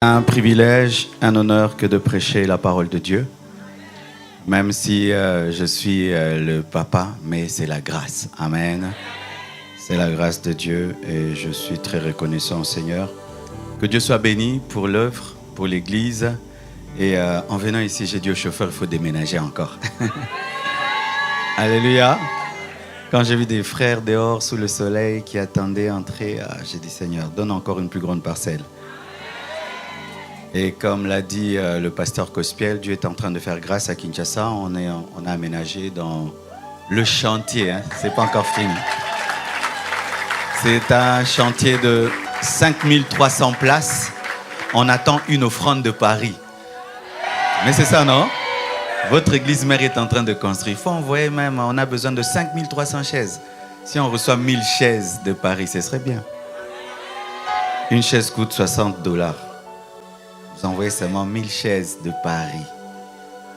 Un privilège, un honneur que de prêcher la parole de Dieu, même si je suis le papa, mais c'est la grâce. Amen. C'est la grâce de Dieu et je suis très reconnaissant au Seigneur. Que Dieu soit béni pour l'œuvre, pour l'église. Et en venant ici, j'ai dit au chauffeur, il faut déménager encore. Alléluia. Quand j'ai vu des frères dehors sous le soleil qui attendaient entrer, j'ai dit, Seigneur, donne encore une plus grande parcelle. Et comme l'a dit le pasteur Cospiel, Dieu est en train de faire grâce à Kinshasa. On a aménagé dans le chantier. C'est pas encore fini. C'est un chantier de 5300 places. On attend une offrande de Paris. Mais c'est ça, non? Votre église mère est en train de construire. Il faut envoyer même, on a besoin de 5300 chaises. Si on reçoit 1000 chaises de Paris, ce serait bien. Une chaise coûte $60. Vous envoyez seulement 1000 chaises de Paris.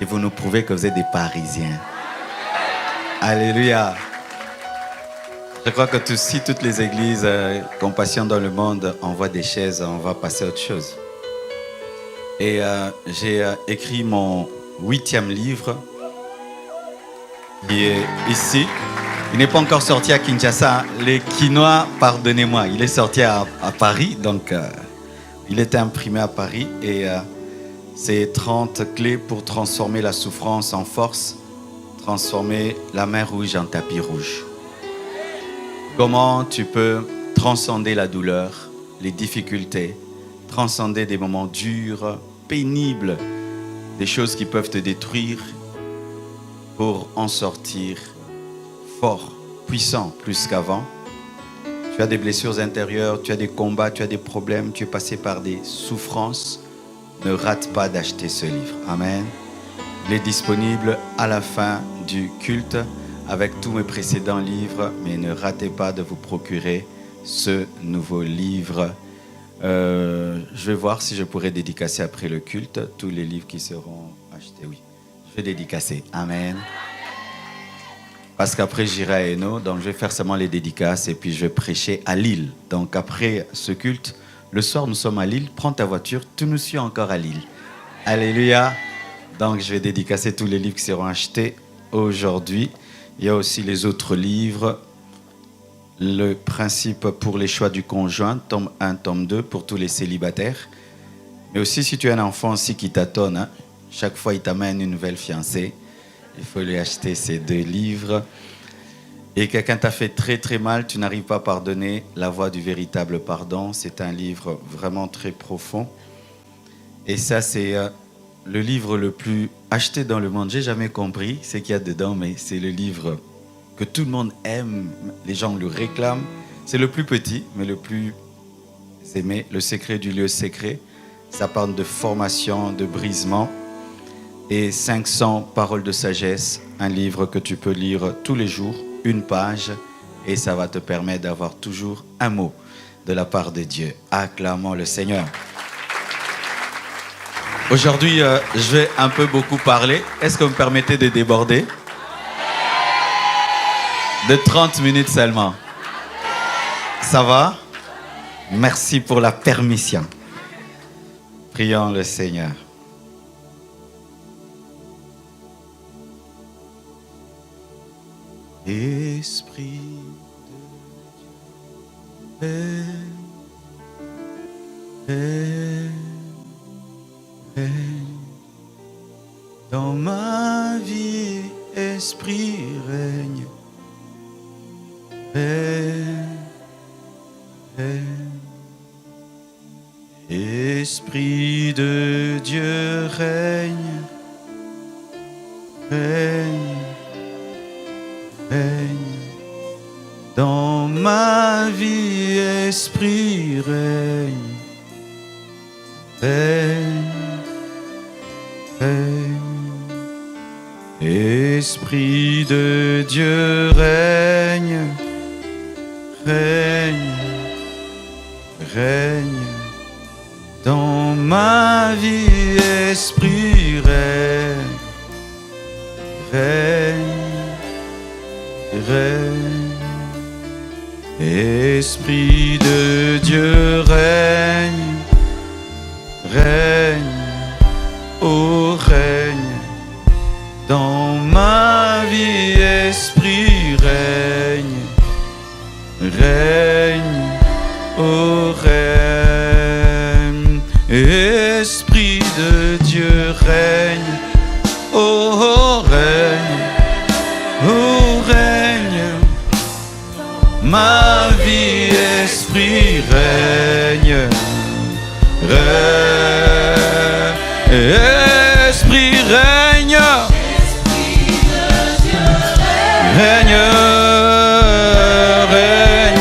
Et vous nous prouvez que vous êtes des Parisiens. Alléluia. Je crois que si toutes les églises Compassion dans le monde envoient des chaises, on va passer à autre chose. Et j'ai écrit mon 8e livre qui est ici. Il n'est pas encore sorti à Kinshasa. Les Quinois, pardonnez-moi, il est sorti à Paris, donc... il était imprimé à Paris et c'est 30 clés pour transformer la souffrance en force, transformer la mer rouge en tapis rouge. Comment tu peux transcender la douleur, les difficultés, transcender des moments durs, pénibles, des choses qui peuvent te détruire pour en sortir fort, puissant plus qu'avant. Tu as des blessures intérieures, tu as des combats, tu as des problèmes, tu es passé par des souffrances. Ne rate pas d'acheter ce livre. Amen. Il est disponible à la fin du culte avec tous mes précédents livres, mais ne ratez pas de vous procurer ce nouveau livre. Je vais voir si je pourrais dédicacer après le culte tous les livres qui seront achetés. Oui, je vais dédicacer. Amen. Parce qu'après, j'irai à Hainaut, donc je vais faire seulement les dédicaces et puis je vais prêcher à Lille. Donc après ce culte, le soir, nous sommes à Lille. Prends ta voiture, tu nous suis encore à Lille. Alléluia. Donc je vais dédicacer tous les livres qui seront achetés aujourd'hui. Il y a aussi les autres livres. Le principe pour les choix du conjoint, tome 1, tome 2, pour tous les célibataires. Mais aussi, si tu as un enfant aussi qui tâtonne, chaque fois, il t'amène une nouvelle fiancée. Il faut lui acheter ces 2 livres. Et quelqu'un t'a fait très très mal, tu n'arrives pas à pardonner, La voie du véritable pardon. C'est un livre vraiment très profond. Et ça, c'est le livre le plus acheté dans le monde. J'ai jamais compris ce qu'il y a dedans, mais c'est le livre que tout le monde aime. Les gens le réclament. C'est le plus petit, mais le plus aimé. Le secret du lieu secret. Ça parle de formation, de brisement. Et 500 paroles de sagesse, un livre que tu peux lire tous les jours, une page, et ça va te permettre d'avoir toujours un mot de la part de Dieu. Acclamons le Seigneur. Aujourd'hui, je vais un peu beaucoup parler. Est-ce que vous me permettez de déborder? De 30 minutes seulement. Ça va? Merci pour la permission. Prions le Seigneur. Esprit de Dieu, règne dans ma vie, Esprit règne, Esprit de Dieu règne, dans ma vie, Esprit règne, Esprit de Dieu règne, dans ma vie, Esprit règne, Esprit de Dieu règne, règne, oh règne, dans ma vie, Esprit règne, règne, oh règne, Esprit de Dieu règne, oh règne, oh règne, ma vie, Esprit règne, Esprit règne, règne, règne,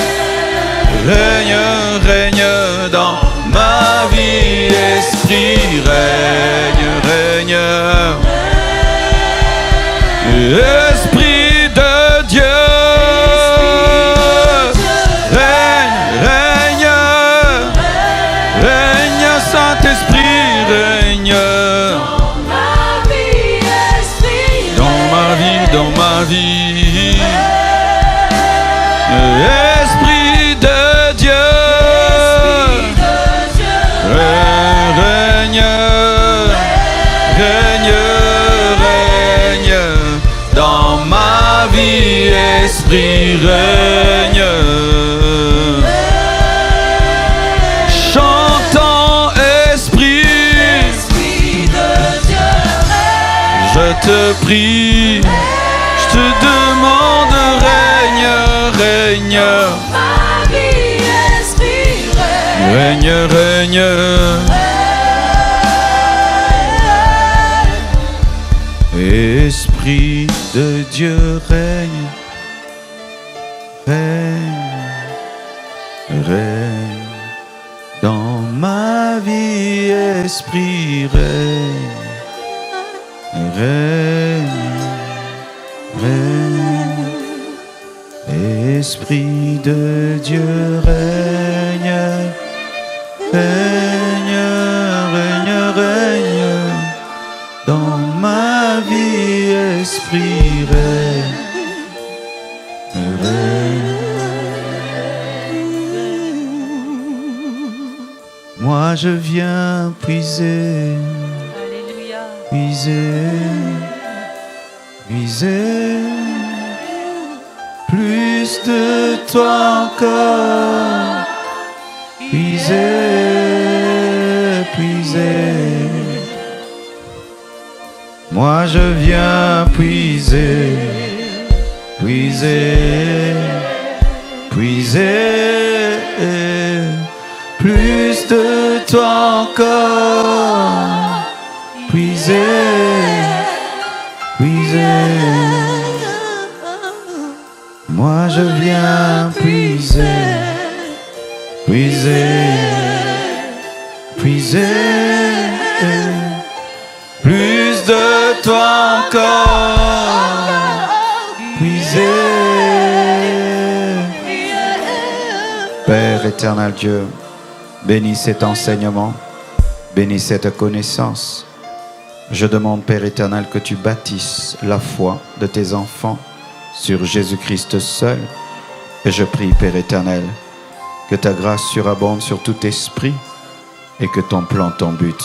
règne, règne dans ma vie, Esprit règne, règne, Esprit de Dieu, règne, règne, règne, Saint-Esprit règne dans ma vie, dans ma vie, Esprit de Dieu, règne, règne, règne dans ma vie, Esprit règne. Chantons Esprit, je te prie, je te demande règne, règne, règne, règne. Esprit de Dieu règne, règne, règne dans ma vie, Esprit règne, règne, règne, Esprit de Dieu règne, règne, règne, règne dans ma vie, Esprit règne, règne. Moi je viens puiser, puiser, puiser plus de toi encore, puiser, puiser. Moi je viens puiser, puiser, puiser plus de toi encore, puiser, puiser. Moi je viens puiser, puiser, puiser plus de toi encore, puiser. Père éternel Dieu, bénis cet enseignement, bénis cette connaissance. Je demande, Père éternel, que tu bâtisses la foi de tes enfants sur Jésus-Christ seul. Et je prie, Père éternel, que ta grâce surabonde sur tout esprit et que ton plan, ton but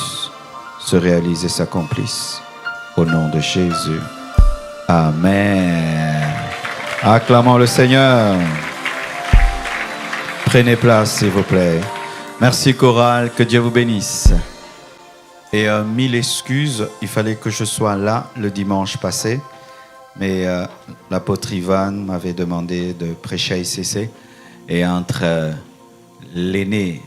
se réalise et s'accomplisse. Au nom de Jésus. Amen. Acclamons le Seigneur. Prenez place, s'il vous plaît. Merci, chorale. Que Dieu vous bénisse. Et 1000 excuses. Il fallait que je sois là le dimanche passé. Mais l'apôtre Ivan m'avait demandé de prêcher à ICC. Et entre l'aîné,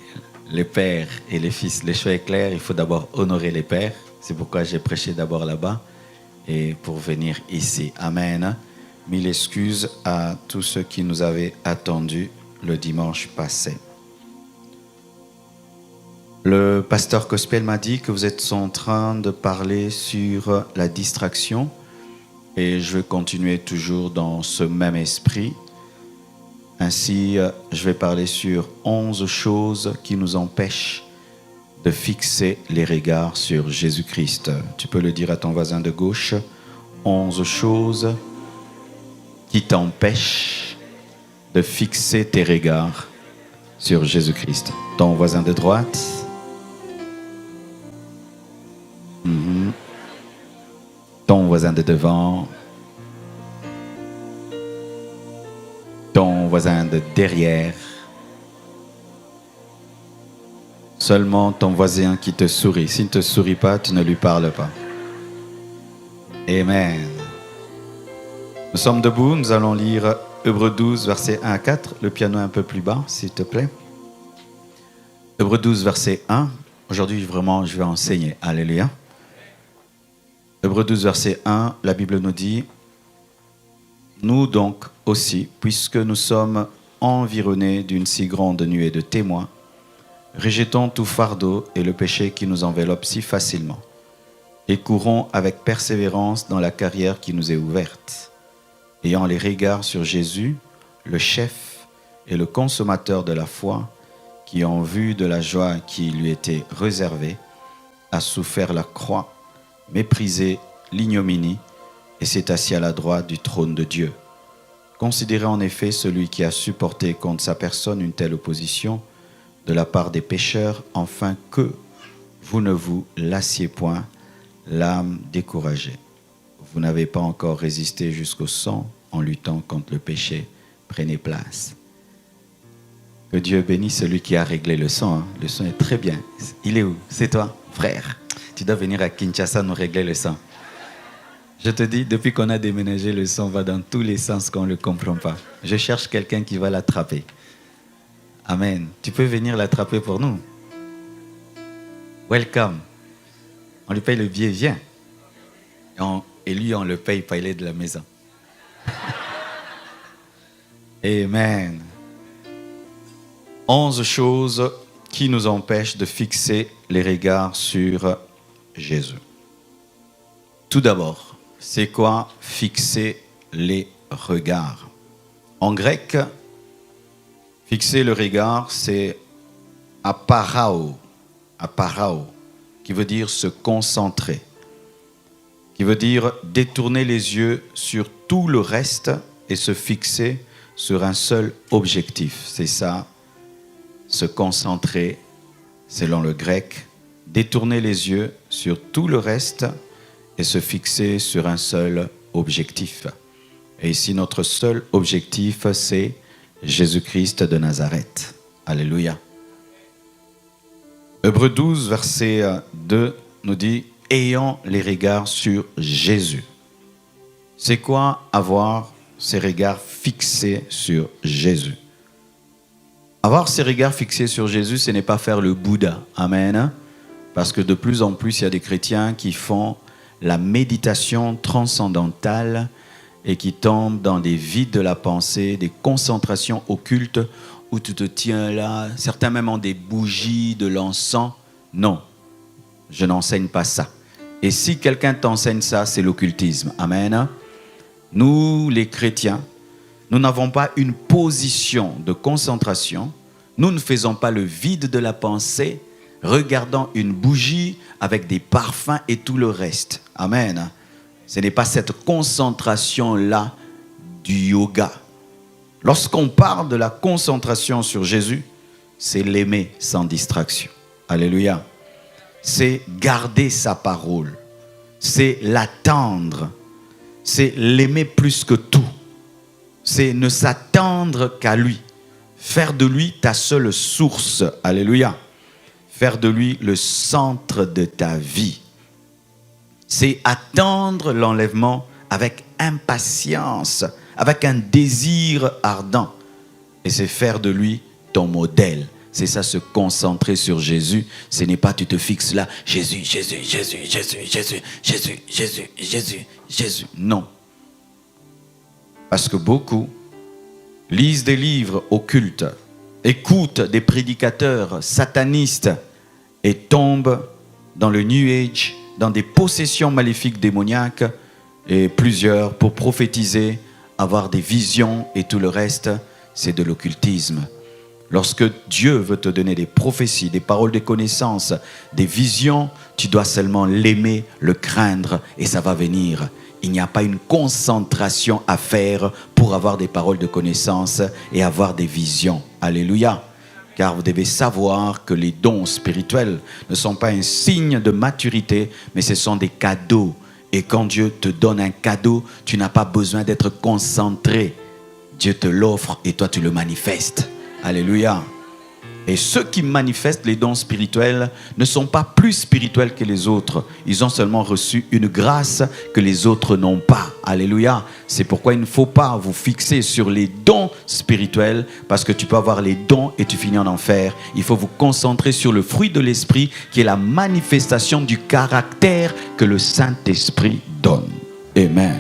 les pères et les fils, les choix est clair. Il faut d'abord honorer les pères. C'est pourquoi j'ai prêché d'abord là-bas. Et pour venir ici. Amen. 1000 excuses à tous ceux qui nous avaient attendus le dimanche passé. Le pasteur Gospel m'a dit que vous êtes en train de parler sur la distraction et je vais continuer toujours dans ce même esprit. Ainsi, je vais parler sur 11 choses qui nous empêchent de fixer les regards sur Jésus-Christ. Tu peux le dire à ton voisin de gauche. 11 choses qui t'empêchent de fixer tes regards sur Jésus-Christ. Ton voisin de droite. voisin de devant, ton voisin de derrière. Seulement ton voisin qui te sourit. S'il ne te sourit pas, tu ne lui parles pas. Amen. Nous sommes debout, nous allons lire Hébreux 12, versets 1 à 4. Le piano est un peu plus bas, s'il te plaît. Hébreux 12, verset 1. Aujourd'hui, vraiment, je vais enseigner. Alléluia. Hébreux 12, verset 1, la Bible nous dit « Nous donc aussi, puisque nous sommes environnés d'une si grande nuée de témoins, rejetons tout fardeau et le péché qui nous enveloppe si facilement, et courons avec persévérance dans la carrière qui nous est ouverte, ayant les regards sur Jésus, le chef et le consommateur de la foi, qui, en vue de la joie qui lui était réservée, a souffert la croix, méprisé l'ignominie, et s'est assis à la droite du trône de Dieu. Considérez en effet celui qui a supporté contre sa personne une telle opposition de la part des pécheurs, afin que vous ne vous lassiez point, l'âme découragée. Vous n'avez pas encore résisté jusqu'au sang en luttant contre le péché. Prenez place. Que Dieu bénisse celui qui a réglé le son. Hein. Le son est très bien. Il est où? C'est toi, frère. Tu dois venir à Kinshasa nous régler le son. Je te dis, depuis qu'on a déménagé, le son va dans tous les sens qu'on ne le comprend pas. Je cherche quelqu'un qui va l'attraper. Amen. Tu peux venir l'attraper pour nous. Welcome. On lui paye le billet, viens. Et lui, on le paye pas, il est de la maison. Amen. 11 choses qui nous empêchent de fixer les regards sur Jésus. Tout d'abord, c'est quoi fixer les regards? En grec, fixer le regard, c'est aparao, qui veut dire se concentrer, qui veut dire détourner les yeux sur tout le reste et se fixer sur un seul objectif. C'est ça, se concentrer, selon le grec, détourner les yeux sur tout le reste et se fixer sur un seul objectif. Et ici, notre seul objectif, c'est Jésus-Christ de Nazareth. Alléluia. Hébreux 12, verset 2 nous dit « Ayant les regards sur Jésus ». C'est quoi avoir ses regards fixés sur Jésus? Avoir ses regards fixés sur Jésus, ce n'est pas faire le Bouddha. Amen. Parce que de plus en plus, il y a des chrétiens qui font la méditation transcendantale et qui tombent dans des vides de la pensée, des concentrations occultes où tu te tiens là. Certains même ont des bougies, de l'encens. Non, je n'enseigne pas ça. Et si quelqu'un t'enseigne ça, c'est l'occultisme. Amen. Nous, les chrétiens, nous n'avons pas une position de concentration. Nous ne faisons pas le vide de la pensée, regardant une bougie avec des parfums et tout le reste. Amen. Ce n'est pas cette concentration-là du yoga. Lorsqu'on parle de la concentration sur Jésus, c'est l'aimer sans distraction. Alléluia. C'est garder sa parole. C'est l'attendre. C'est l'aimer plus que tout. C'est ne s'attendre qu'à lui. Faire de lui ta seule source. Alléluia. Faire de lui le centre de ta vie. C'est attendre l'enlèvement avec impatience, avec un désir ardent. Et c'est faire de lui ton modèle. C'est ça, se concentrer sur Jésus. Ce n'est pas tu te fixes là, Jésus, Jésus, Jésus, Jésus, Jésus, Jésus, Jésus, Jésus, Jésus. Non. Parce que beaucoup lisent des livres occultes, écoutent des prédicateurs satanistes et tombent dans le New Age, dans des possessions maléfiques démoniaques, et plusieurs pour prophétiser, avoir des visions et tout le reste, c'est de l'occultisme. Lorsque Dieu veut te donner des prophéties, des paroles de connaissance, des visions, tu dois seulement l'aimer, le craindre et ça va venir. Il n'y a pas une concentration à faire pour avoir des paroles de connaissance et avoir des visions. Alléluia. Car vous devez savoir que les dons spirituels ne sont pas un signe de maturité, mais ce sont des cadeaux Et quand Dieu te donne un cadeau, tu n'as pas besoin d'être concentré. Dieu te l'offre et toi tu le manifestes. Alléluia. Et ceux qui manifestent les dons spirituels ne sont pas plus spirituels que les autres. Ils ont seulement reçu une grâce que les autres n'ont pas. Alléluia. C'est pourquoi il ne faut pas vous fixer sur les dons spirituels, parce que tu peux avoir les dons et tu finis en enfer. Il faut vous concentrer sur le fruit de l'esprit, qui est la manifestation du caractère que le Saint-Esprit donne. Amen.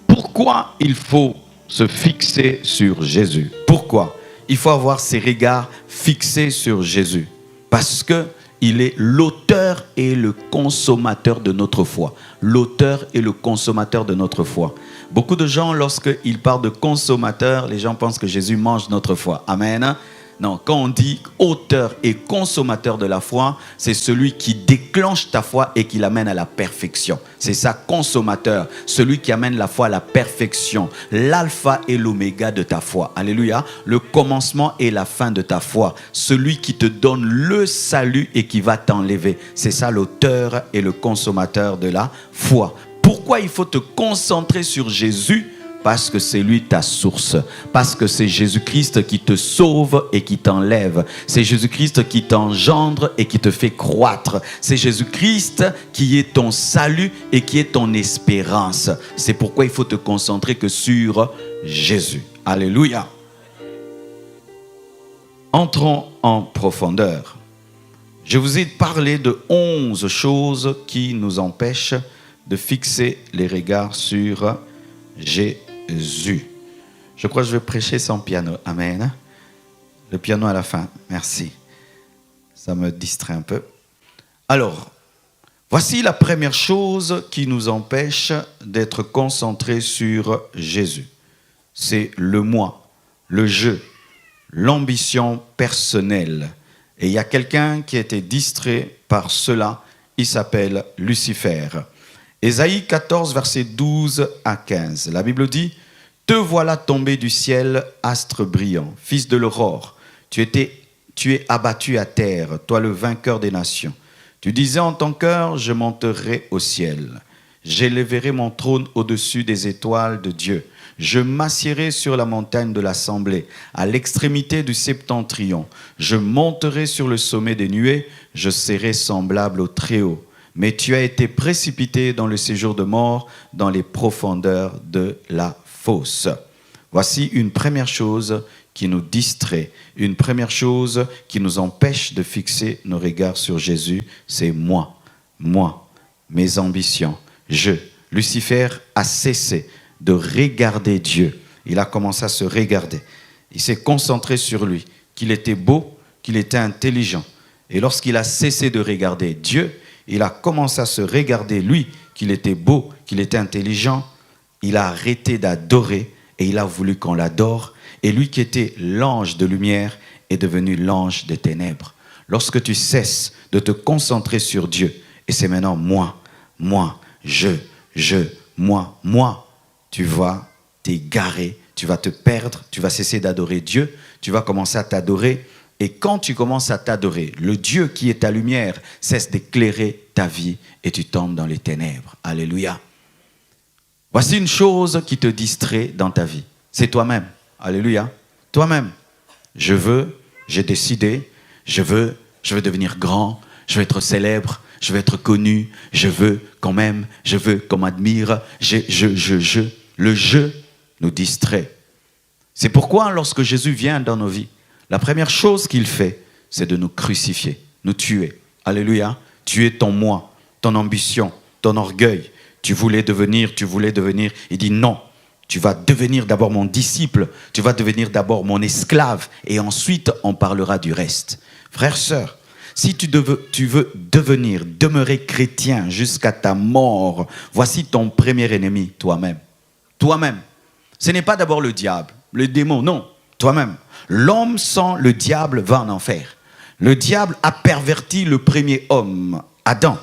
Pourquoi il faut se fixer sur Jésus? Pourquoi? Il faut avoir ses regards fixés sur Jésus. Parce qu'il est l'auteur et le consommateur de notre foi. L'auteur et le consommateur de notre foi. Beaucoup de gens, lorsqu'ils parlent de consommateur, les gens pensent que Jésus mange notre foi. Amen. Non, quand on dit auteur et consommateur de la foi, c'est celui qui déclenche ta foi et qui l'amène à la perfection. C'est ça, consommateur, celui qui amène la foi à la perfection. L'alpha et l'oméga de ta foi. Alléluia. Le commencement et la fin de ta foi. Celui qui te donne le salut et qui va t'enlever. C'est ça, l'auteur et le consommateur de la foi. Pourquoi il faut te concentrer sur Jésus? Parce que c'est lui ta source. Parce que c'est Jésus-Christ qui te sauve et qui t'enlève. C'est Jésus-Christ qui t'engendre et qui te fait croître. C'est Jésus-Christ qui est ton salut et qui est ton espérance. C'est pourquoi il faut te concentrer que sur Jésus. Alléluia. Entrons en profondeur. Je vous ai parlé de 11 choses qui nous empêchent de fixer les regards sur Jésus. Je crois que je vais prêcher sans piano. Amen. Le piano à la fin. Merci. Ça me distrait un peu. Alors, voici la première chose qui nous empêche d'être concentrés sur Jésus. C'est le moi, le je, l'ambition personnelle. Et il y a quelqu'un qui a été distrait par cela. Il s'appelle Lucifer. Ésaïe 14, versets 12 à 15. La Bible dit: « Te voilà tombé du ciel, astre brillant, fils de l'aurore. Tu es abattu à terre, toi le vainqueur des nations. Tu disais en ton cœur, je monterai au ciel. J'élèverai mon trône au-dessus des étoiles de Dieu. Je m'assiérai sur la montagne de l'assemblée, à l'extrémité du septentrion. Je monterai sur le sommet des nuées, je serai semblable au Très-Haut. Mais tu as été précipité dans le séjour de mort, dans les profondeurs de la fosse. » Voici une première chose qui nous distrait, une première chose qui nous empêche de fixer nos regards sur Jésus, c'est moi, mes ambitions, je. Lucifer a cessé de regarder Dieu. Il a commencé à se regarder. Il s'est concentré sur lui, qu'il était beau, qu'il était intelligent. Et lorsqu'il a cessé de regarder Dieu, il a commencé à se regarder, lui, qu'il était beau, qu'il était intelligent. Il a arrêté d'adorer et il a voulu qu'on l'adore. Et lui qui était l'ange de lumière est devenu l'ange des ténèbres. Lorsque tu cesses de te concentrer sur Dieu, et c'est maintenant moi, tu vas t'égarer, tu vas te perdre, tu vas cesser d'adorer Dieu, tu vas commencer à t'adorer. Et quand tu commences à t'adorer, le Dieu qui est ta lumière cesse d'éclairer ta vie et tu tombes dans les ténèbres. Alléluia. Voici une chose qui te distrait dans ta vie. C'est toi-même. Alléluia. Toi-même. J'ai décidé, je veux devenir grand, je veux être célèbre, je veux être connu, je veux qu'on m'aime, je veux qu'on m'admire. Le je nous distrait. C'est pourquoi lorsque Jésus vient dans nos vies, la première chose qu'il fait, c'est de nous crucifier, nous tuer. Alléluia. Tuer ton moi, ton ambition, ton orgueil. Tu voulais devenir. Il dit non, tu vas devenir d'abord mon disciple, tu vas devenir d'abord mon esclave et ensuite on parlera du reste. Frères, sœurs, si tu veux demeurer chrétien jusqu'à ta mort, voici ton premier ennemi, toi-même. Toi-même. Ce n'est pas d'abord le diable, le démon, non, toi-même. L'homme sans le diable va en enfer. Le diable a perverti le premier homme, Adam.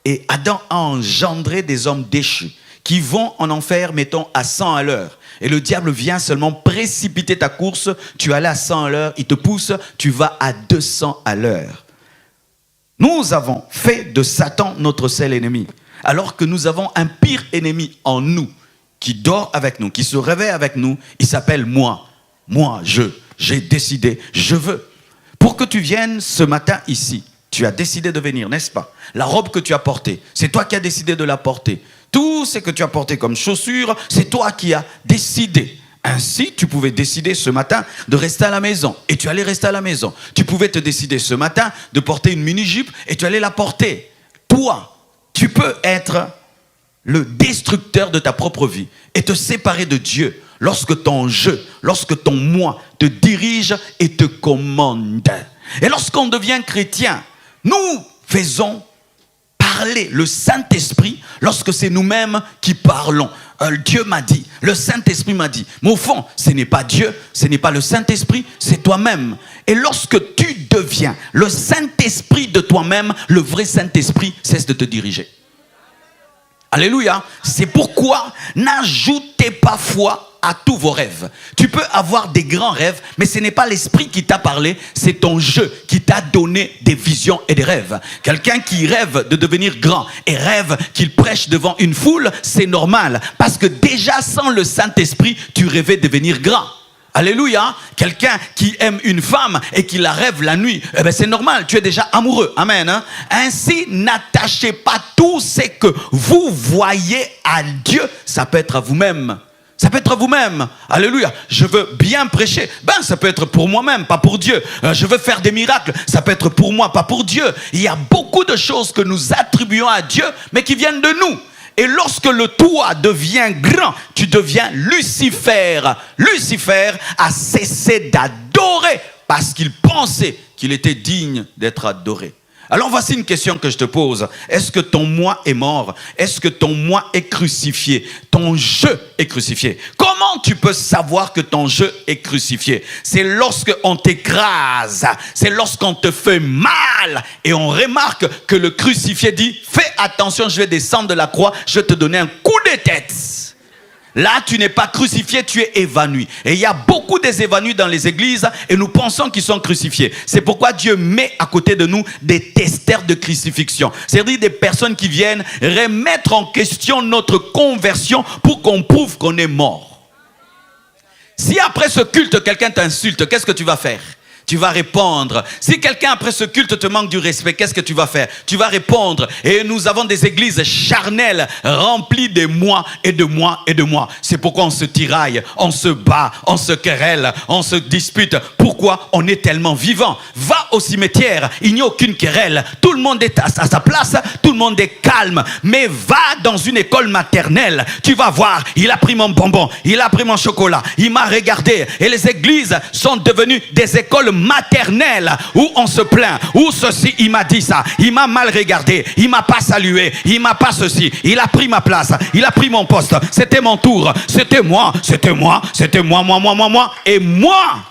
Et Adam a engendré des hommes déchus qui vont en enfer, mettons, à 100 à l'heure. Et le diable vient seulement précipiter ta course. Tu allais à 100 à l'heure, il te pousse, tu vas à 200 à l'heure. Nous avons fait de Satan notre seul ennemi. alors que nous avons un pire ennemi en nous, qui dort avec nous, qui se réveille avec nous. Il s'appelle moi. Moi, j'ai décidé, je veux. Pour que tu viennes ce matin ici, tu as décidé de venir, n'est-ce pas? La robe que tu as portée, c'est toi qui as décidé de la porter. Tout ce que tu as porté comme chaussures, c'est toi qui as décidé. Ainsi, tu pouvais décider ce matin de rester à la maison et tu allais rester à la maison. Tu pouvais te décider ce matin de porter une mini-jupe et tu allais la porter. Toi, tu peux être le destructeur de ta propre vie et te séparer de Dieu lorsque ton lorsque ton moi te dirige et te commande. Et lorsqu'on devient chrétien, nous faisons parler le Saint-Esprit lorsque c'est nous-mêmes qui parlons. Dieu m'a dit, le Saint-Esprit m'a dit. Mais au fond, ce n'est pas Dieu, ce n'est pas le Saint-Esprit, c'est toi-même. Et lorsque tu deviens le Saint-Esprit de toi-même, le vrai Saint-Esprit cesse de te diriger. Alléluia. C'est pourquoi n'ajoutez pas foi à tous vos rêves. Tu peux avoir des grands rêves, mais ce n'est pas l'esprit qui t'a parlé, c'est ton jeu qui t'a donné des visions et des rêves. Quelqu'un qui rêve de devenir grand et rêve qu'il prêche devant une foule, c'est normal. Parce que déjà sans le Saint-Esprit, tu rêvais de devenir grand. Alléluia. Quelqu'un qui aime une femme et qui la rêve la nuit, eh ben c'est normal, tu es déjà amoureux. Amen. Hein? Ainsi, n'attachez pas tout ce que vous voyez à Dieu. Ça peut être à vous-même. Ça peut être à vous-même. Alléluia. Je veux bien prêcher. Ça peut être pour moi-même, pas pour Dieu. Je veux faire des miracles. Ça peut être pour moi, pas pour Dieu. Il y a beaucoup de choses que nous attribuons à Dieu, mais qui viennent de nous. Et lorsque le toi devient grand, tu deviens Lucifer. Lucifer a cessé d'adorer parce qu'il pensait qu'il était digne d'être adoré. Alors voici une question que je te pose. Est-ce que ton moi est mort? Est-ce que ton moi est crucifié? Ton je est crucifié. Comment tu peux savoir que ton je est crucifié? C'est lorsqu'on t'écrase. C'est lorsqu'on te fait mal. Et on remarque que le crucifié dit, fais attention, je vais descendre de la croix, je vais te donner un coup de tête. Là, tu n'es pas crucifié, tu es évanoui. Et il y a beaucoup des évanouis dans les églises et nous pensons qu'ils sont crucifiés. C'est pourquoi Dieu met à côté de nous des testeurs de crucifixion. C'est-à-dire des personnes qui viennent remettre en question notre conversion pour qu'on prouve qu'on est mort. Si après ce culte, quelqu'un t'insulte, qu'est-ce que tu vas faire? Tu vas répondre. Si quelqu'un après ce culte te manque du respect, qu'est-ce que tu vas faire? Tu vas répondre. Et nous avons des églises charnelles remplies de moi et de moi et de moi. C'est pourquoi on se tiraille, on se bat, on se querelle, on se dispute. Pourquoi? On est tellement vivant. Va au cimetière, il n'y a aucune querelle. Tout le monde est à sa place, tout le monde est calme. Mais va dans une école maternelle, tu vas voir, il a pris mon bonbon, il a pris mon chocolat, il m'a regardé. Et les églises sont devenues des écoles maternelle où on se plaint, où ceci, il m'a dit ça, il m'a mal regardé, il m'a pas salué, il m'a pas ceci, il a pris ma place, il a pris mon poste, c'était mon tour, c'était moi, moi, et moi.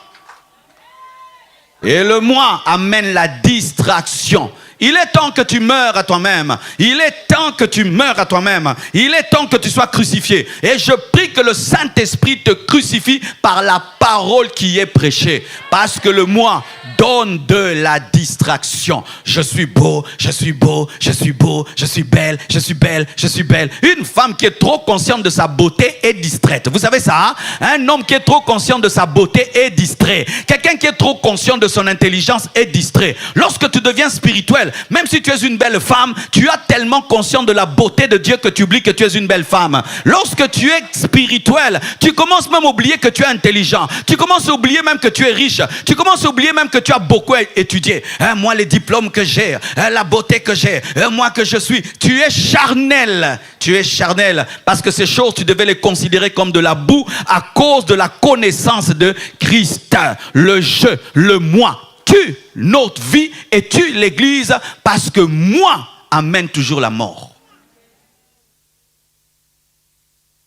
Et le moi amène la distraction. Il est temps que tu meurs à toi-même. Il est temps que tu meurs à toi-même. Il est temps que tu sois crucifié. Et je prie que le Saint-Esprit te crucifie par la parole qui est prêchée. Parce que le moi donne de la distraction. Je suis beau, je suis beau, je suis beau, je suis belle, je suis belle, je suis belle. Une femme qui est trop consciente de sa beauté est distraite. Vous savez ça, hein? Un homme qui est trop conscient de sa beauté est distrait. Quelqu'un qui est trop conscient de son intelligence est distrait. Lorsque tu deviens spirituel, même si tu es une belle femme, tu es tellement conscient de la beauté de Dieu que tu oublies que tu es une belle femme. Lorsque tu es spirituel, tu commences même à oublier que tu es intelligent. Tu commences à oublier même que tu es riche. Tu commences à oublier même que tu as beaucoup étudié. Moi, les diplômes que j'ai, la beauté que j'ai, moi que je suis. Tu es charnel. Tu es charnel. Parce que ces choses, tu devais les considérer comme de la boue à cause de la connaissance de Christ. Le je, le moi. Tue notre vie et tue l'église parce que moi amène toujours la mort.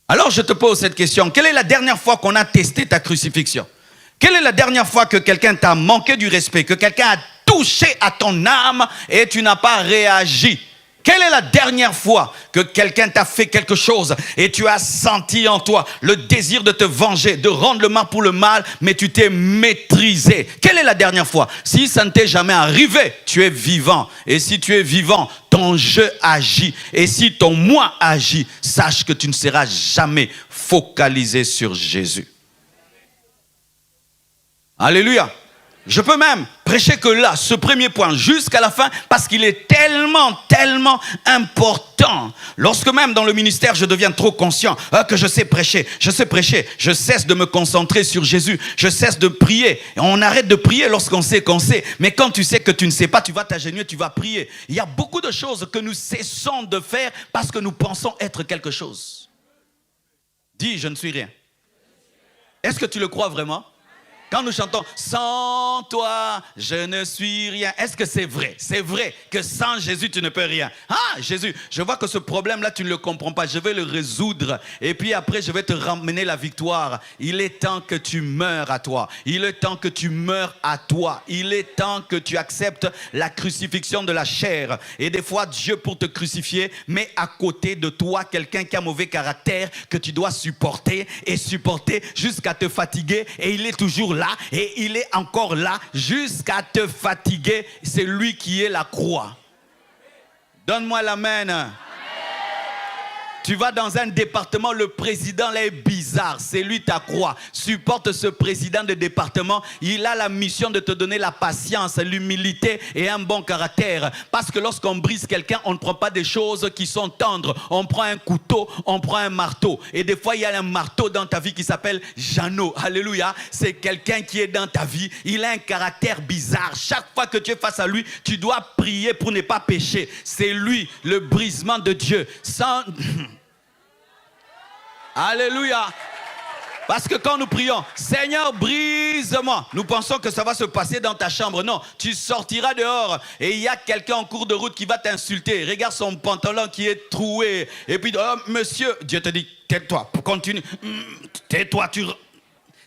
Alors je te pose cette question. Quelle est la dernière fois qu'on a testé ta crucifixion? Quelle est la dernière fois que quelqu'un t'a manqué du respect, que quelqu'un a touché à ton âme et tu n'as pas réagi? Quelle est la dernière fois que quelqu'un t'a fait quelque chose et tu as senti en toi le désir de te venger, de rendre le mal pour le mal, mais tu t'es maîtrisé? Quelle est la dernière fois? Si ça ne t'est jamais arrivé, tu es vivant. Et si tu es vivant, ton je agit. Et si ton moi agit, sache que tu ne seras jamais focalisé sur Jésus. Alléluia. Je peux même prêcher que là, ce premier point, jusqu'à la fin, parce qu'il est tellement important. Lorsque même dans le ministère, je deviens trop conscient que je sais prêcher, je cesse de me concentrer sur Jésus, je cesse de prier. Et on arrête de prier lorsqu'on sait qu'on sait. Mais quand tu sais que tu ne sais pas, tu vas t'agenouiller, tu vas prier. Il y a beaucoup de choses que nous cessons de faire parce que nous pensons être quelque chose. Dis, je ne suis rien. Est-ce que tu le crois vraiment? Quand nous chantons « Sans toi, je ne suis rien », est-ce que c'est vrai? C'est vrai que sans Jésus, tu ne peux rien. Ah, Jésus, je vois que ce problème-là, tu ne le comprends pas. Je vais le résoudre. Et puis après, je vais te ramener la victoire. Il est temps que tu meurs à toi. Il est temps que tu meurs à toi. Il est temps que tu acceptes la crucifixion de la chair. Et des fois, Dieu, pour te crucifier, met à côté de toi quelqu'un qui a mauvais caractère que tu dois supporter et supporter jusqu'à te fatiguer. Et il est toujours là. Et il est encore là jusqu'à te fatiguer. C'est lui qui est la croix. Donne-moi l'amen. Tu vas dans un département, le président là est bizarre, c'est lui ta croix. Supporte ce président de département, il a la mission de te donner la patience, l'humilité et un bon caractère. Parce que lorsqu'on brise quelqu'un, on ne prend pas des choses qui sont tendres. On prend un couteau, on prend un marteau. Et des fois, il y a un marteau dans ta vie qui s'appelle Jeannot. Alléluia. C'est quelqu'un qui est dans ta vie. Il a un caractère bizarre. Chaque fois que tu es face à lui, tu dois prier pour ne pas pécher. C'est lui, le brisement de Dieu. Sans... Alléluia. Parce que quand nous prions, Seigneur, brise-moi, nous pensons que ça va se passer dans ta chambre. Non, tu sortiras dehors et il y a quelqu'un en cours de route qui va t'insulter. Regarde son pantalon qui est troué. Et puis, oh, monsieur, Dieu te dit, tais-toi, continue. Tais-toi,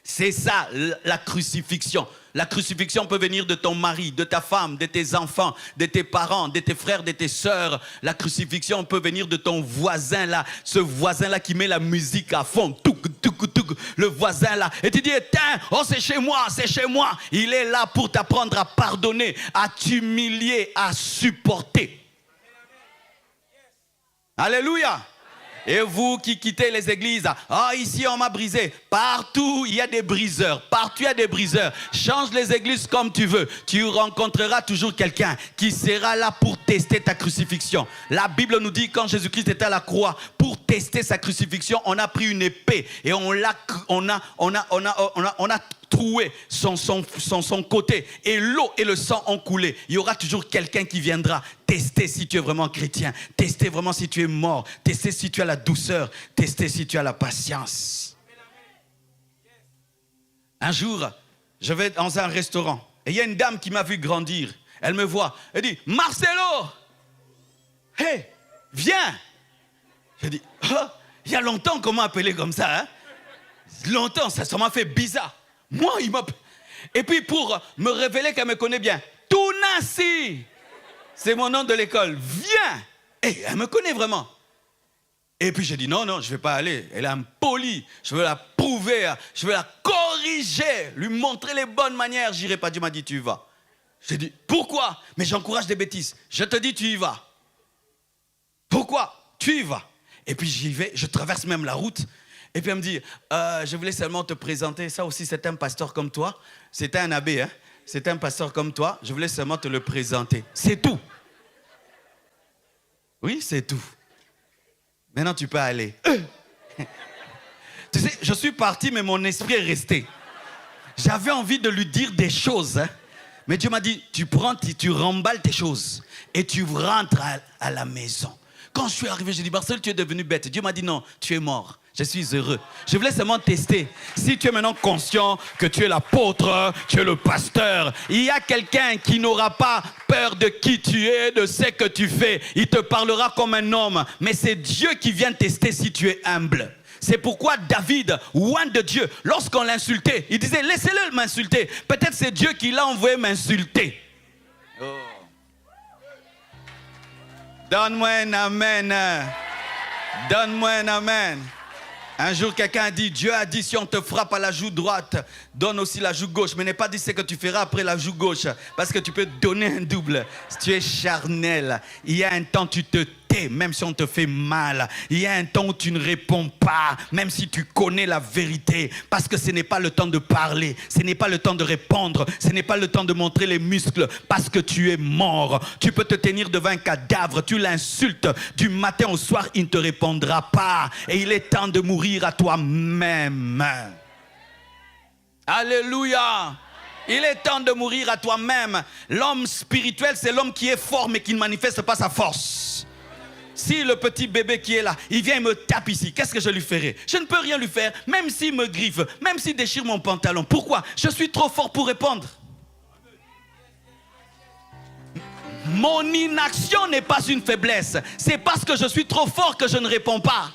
C'est ça, la crucifixion. La crucifixion peut venir de ton mari, de ta femme, de tes enfants, de tes parents, de tes frères, de tes sœurs. La crucifixion peut venir de ton voisin là, ce voisin là qui met la musique à fond. Touk, touk, touk, le voisin là. Et tu dis, éteins, oh c'est chez moi, c'est chez moi. Il est là pour t'apprendre à pardonner, à t'humilier, à supporter. Alléluia. Et vous qui quittez les églises, ici on m'a brisé. Partout il y a des briseurs. Partout il y a des briseurs. Change les églises comme tu veux. Tu rencontreras toujours quelqu'un qui sera là pour tester ta crucifixion. La Bible nous dit quand Jésus-Christ était à la croix, pour tester sa crucifixion, on a pris une épée et on a troué son côté et l'eau et le sang ont coulé. Il y aura toujours quelqu'un qui viendra tester si tu es vraiment chrétien, tester vraiment si tu es mort, tester si tu as la douceur, tester si tu as la patience. Un jour, je vais dans un restaurant et il y a une dame qui m'a vu grandir. Elle me voit, elle dit, Marcelo, hey, viens. Je dis, il y a longtemps qu'on m'a appelé comme ça, hein? Longtemps, ça m'a fait bizarre. Moi, il m'a... Et puis pour me révéler qu'elle me connaît bien, Tounassi, c'est mon nom de l'école, viens. Et elle me connaît vraiment. Et puis j'ai dit non, je ne vais pas aller. Elle est impolie, je veux la prouver, je veux la corriger, lui montrer les bonnes manières. J'irai pas, Dieu m'a dit tu y vas. J'ai dit pourquoi? Mais j'encourage des bêtises. Je te dis tu y vas. Pourquoi? Tu y vas. Et puis j'y vais, je traverse même la route. Et puis elle me dit, je voulais seulement te présenter, ça aussi c'est un pasteur comme toi, c'est un abbé, hein? C'est un pasteur comme toi, je voulais seulement te le présenter. C'est tout. Oui, c'est tout. Maintenant tu peux aller. Tu sais, je suis parti mais mon esprit est resté. J'avais envie de lui dire des choses, hein? Mais Dieu m'a dit, tu prends, tu remballes tes choses et tu rentres à la maison. Quand je suis arrivé, j'ai dit, Marcel, tu es devenu bête. Dieu m'a dit, non, tu es mort. Je suis heureux. Je voulais seulement tester. Si tu es maintenant conscient que tu es l'apôtre, tu es le pasteur, il y a quelqu'un qui n'aura pas peur de qui tu es, de ce que tu fais. Il te parlera comme un homme. Mais c'est Dieu qui vient tester si tu es humble. C'est pourquoi David, loin de Dieu, lorsqu'on l'insultait, il disait, laissez-le m'insulter. Peut-être c'est Dieu qui l'a envoyé m'insulter. Oh. Donne-moi un amen. Donne-moi un amen. Un jour, quelqu'un a dit, Dieu a dit, si on te frappe à la joue droite, donne aussi la joue gauche. Mais n'est pas dit ce que tu feras après la joue gauche. Parce que tu peux donner un double. Si tu es charnel, il y a un temps tu te tais, même si on te fait mal. Il y a un temps où tu ne réponds pas, même si tu connais la vérité. Parce que ce n'est pas le temps de parler. Ce n'est pas le temps de répondre. Ce n'est pas le temps de montrer les muscles. Parce que tu es mort. Tu peux te tenir devant un cadavre. Tu l'insultes. Du matin au soir, il ne te répondra pas. Et il est temps de mourir à toi-même. Alléluia. Il est temps de mourir à toi-même. L'homme spirituel, c'est l'homme qui est fort mais qui ne manifeste pas sa force. Si le petit bébé qui est là, il vient et me tape ici, qu'est-ce que je lui ferai? Je ne peux rien lui faire, même s'il me griffe, même s'il déchire mon pantalon. Pourquoi? Je suis trop fort pour répondre. Mon inaction n'est pas une faiblesse. C'est parce que je suis trop fort que je ne réponds pas.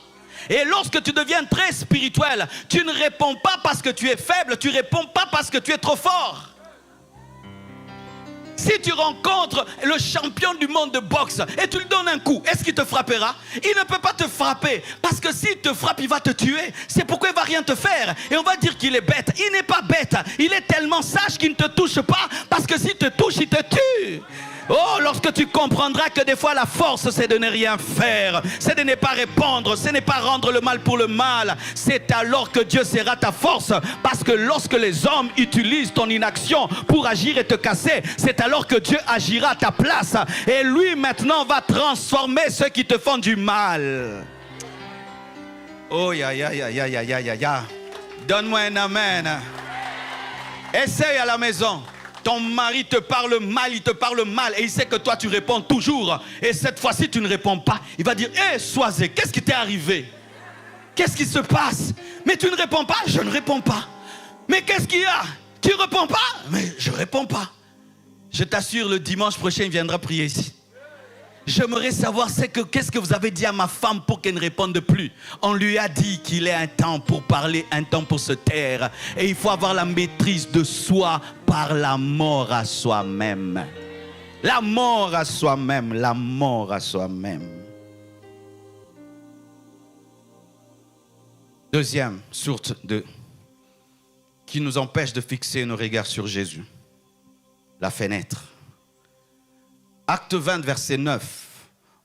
Et lorsque tu deviens très spirituel, tu ne réponds pas parce que tu es faible, tu ne réponds pas parce que tu es trop fort. Si tu rencontres le champion du monde de boxe et tu lui donnes un coup, est-ce qu'il te frappera? Il ne peut pas te frapper parce que s'il te frappe, il va te tuer. C'est pourquoi il ne va rien te faire. Et on va dire qu'il est bête. Il n'est pas bête. Il est tellement sage qu'il ne te touche pas parce que s'il te touche, il te tue. Oh, lorsque tu comprendras que des fois la force c'est de ne rien faire, c'est de ne pas répondre, ce n'est pas rendre le mal pour le mal, c'est alors que Dieu sera ta force. Parce que lorsque les hommes utilisent ton inaction pour agir et te casser, c'est alors que Dieu agira à ta place. Et lui maintenant va transformer ceux qui te font du mal. Oh ya ya ya ya ya ya ya ya. Donne-moi un amen. Essaye à la maison. Ton mari te parle mal, il te parle mal et il sait que toi tu réponds toujours. Et cette fois-ci tu ne réponds pas. Il va dire, hé Soisé, qu'est-ce qui t'est arrivé? Qu'est-ce qui se passe? Mais tu ne réponds pas? Je ne réponds pas. Mais qu'est-ce qu'il y a? Tu ne réponds pas? Mais je ne réponds pas. Je t'assure, le dimanche prochain, il viendra prier ici. J'aimerais savoir qu'est-ce que vous avez dit à ma femme pour qu'elle ne réponde plus. On lui a dit qu'il est un temps pour parler, un temps pour se taire. Et il faut avoir la maîtrise de soi par la mort à soi-même. La mort à soi-même, la mort à soi-même. Deuxième source qui nous empêche de fixer nos regards sur Jésus. La fenêtre. Acte 20, verset 9.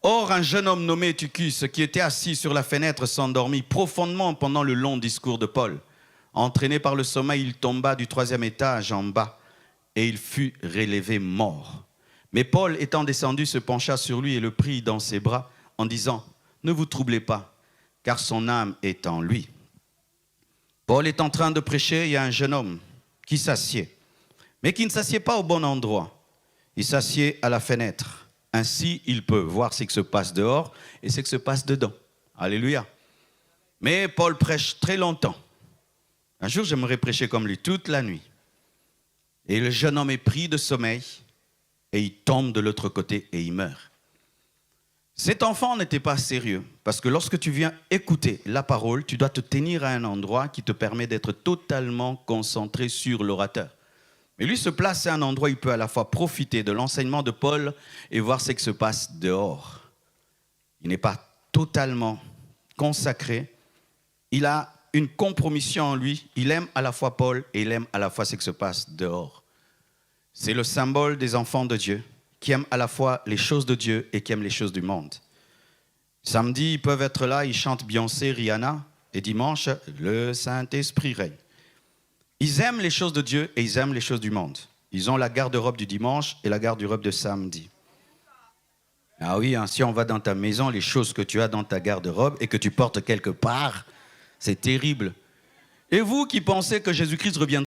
Or, un jeune homme nommé Eutychus, qui était assis sur la fenêtre, s'endormit profondément pendant le long discours de Paul. Entraîné par le sommeil, il tomba du 3e étage en bas et il fut relevé mort. Mais Paul, étant descendu, se pencha sur lui et le prit dans ses bras en disant, « Ne vous troublez pas, car son âme est en lui. » Paul est en train de prêcher, il y a un jeune homme qui s'assied, mais qui ne s'assied pas au bon endroit. Il s'assied à la fenêtre. Ainsi, il peut voir ce qui se passe dehors et ce qui se passe dedans. Alléluia. Mais Paul prêche très longtemps. Un jour, j'aimerais prêcher comme lui toute la nuit. Et le jeune homme est pris de sommeil et il tombe de l'autre côté et il meurt. Cet enfant n'était pas sérieux parce que lorsque tu viens écouter la parole, tu dois te tenir à un endroit qui te permet d'être totalement concentré sur l'orateur. Mais lui se place à un endroit où il peut à la fois profiter de l'enseignement de Paul et voir ce qui se passe dehors. Il n'est pas totalement consacré. Il a une compromission en lui. Il aime à la fois Paul et il aime à la fois ce qui se passe dehors. C'est le symbole des enfants de Dieu qui aiment à la fois les choses de Dieu et qui aiment les choses du monde. Samedi, ils peuvent être là, ils chantent Beyoncé, Rihanna. Et dimanche, le Saint-Esprit règne. Ils aiment les choses de Dieu et ils aiment les choses du monde. Ils ont la garde-robe du dimanche et la garde-robe de samedi. Ah oui, hein, si on va dans ta maison, les choses que tu as dans ta garde-robe et que tu portes quelque part, c'est terrible. Et vous qui pensez que Jésus-Christ reviendra